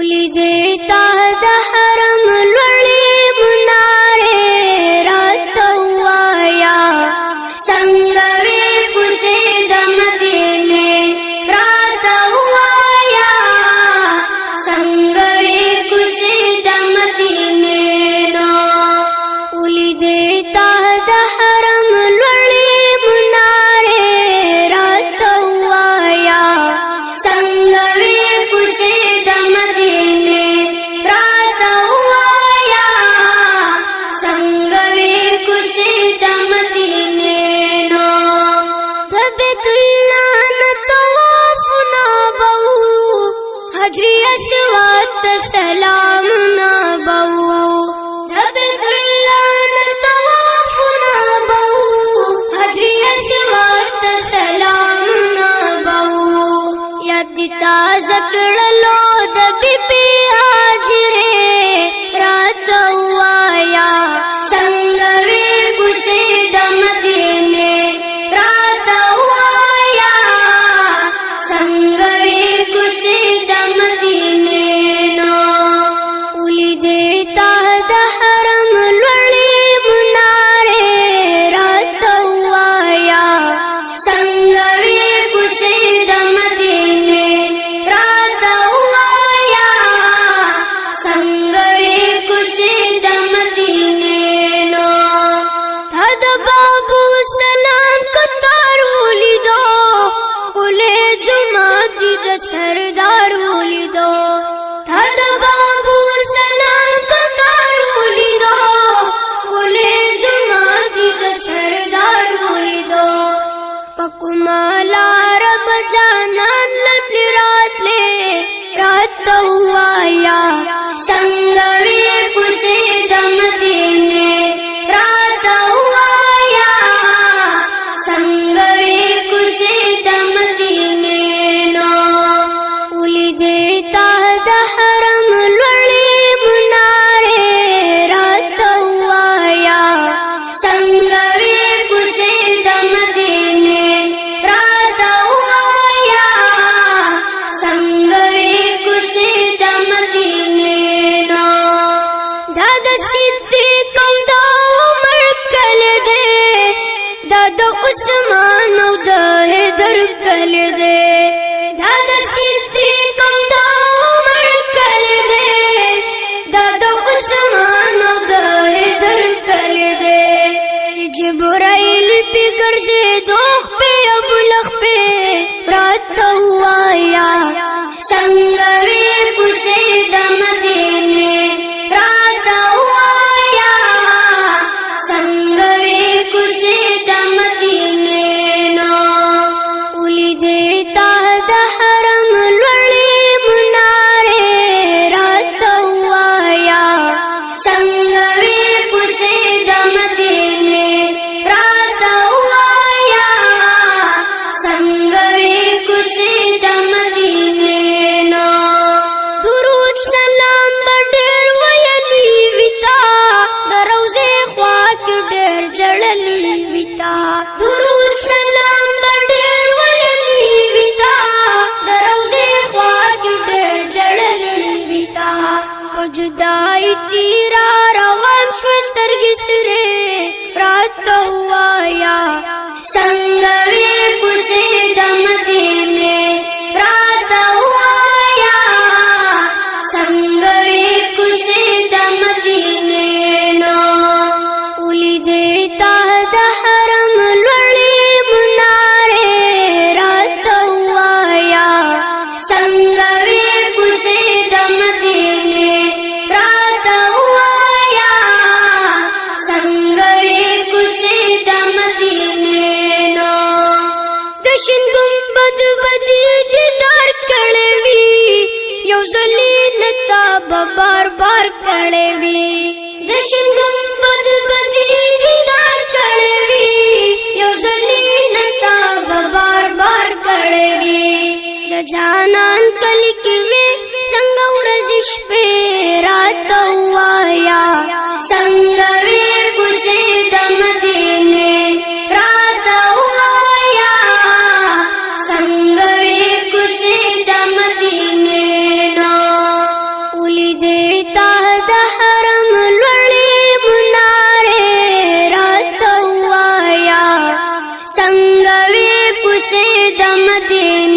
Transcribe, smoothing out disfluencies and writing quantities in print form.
ولیدې تا د حرم لوړې منارې راته ووایه څنګه وې کوڅې د مدینې راته ووایه څنګه وې کوڅې د مدینې نو ولیدې تا د حرم لوړې منارې راته ووایه څنګه وې کوڅې د مدینې راته ووایه څنګه وې کوڅې د مدینې نو د بیت الله نه طوافونه به وو حجر اسود ته سلامونه به وو د بیت الله نه طوافونه به وو حجر اسود ته سلامونه به وو یاد دې تازه کړلو د بیبي هاجرې راته ووایه څنګه وې کوڅې د مدینې راته ووایه څنګه وې کوڅې د مدینې نو ولیدې تا د حرم لوړې منارې راته ووایه څنګه وې کوڅې د مدینې راته ووایه څنګه وې کوڅې د مدینې نو تا د بابو سلام کتار ولیدو ښکلی جومات دې د سردار ولیدو تا د بابو سلام کتار ولیدو ښکلی جومات دې د سردار ولیدو په کومه لاره به جانان لتلې راتلې راته ووایه څنګه وې کوڅې د مدینې راته ووایه څنګه وې کوڅې د مدینې نو ولیدې تا د حرم لوړې منارې راته ووایه څنګه وې کوڅې د مدینې راته ووایه څنګه وې کوڅې د مدینې نو دا د صدیق او د عمر کلی دی دا د عثمان او د حیدر کلی دی دا د صدیق او د عمر کلی دی دا د عثمان او د حیدر کلی دی جبرائیل پی ګرځېدو خپې ابلخ پې راته ووایه څنګه وې کوڅې د مدینې راته ووایه څنګه وې کوڅې د مدینې نو ولیدې تا د حرم لوړې منارې راته ووایه څنګه وې کوڅې د مدینې راته ووایه څنګه وې کوڅې د مدینې نو درود سلام به ډېر ویلی وي تا د روضې خوا کې ډېر ژړلی وي تا درود سلام به ډېر ویلی وي تا د روضې خوا کې ډېر ژړلی وي تا په جدایۍ تیرا روان شوې سترګې سرې راته ووایه څنګه وې کوڅې د مدینې راته ووایه څنګه وې کوڅې د مدینې نو ولیدې تا د حرم لوړې منارې راته ووایه څنګه وې کوڅې د مدینې راته ووایه څنګه وې کوڅې د مدینې نو د شین ګنبد به دې دیدار کړی وي یو ځلې نتا به بار بار کړی وي د شین ګنبد به دې دیدار کړی وي یو ځلې نتا به بار بار کړی وي د جانان کلی کې وې څنګه ورځې شپې راته ووایه څنګه وې کوڅې د مدینې راته ووایه څنګه وې کوڅې د مدینې نو د مدینه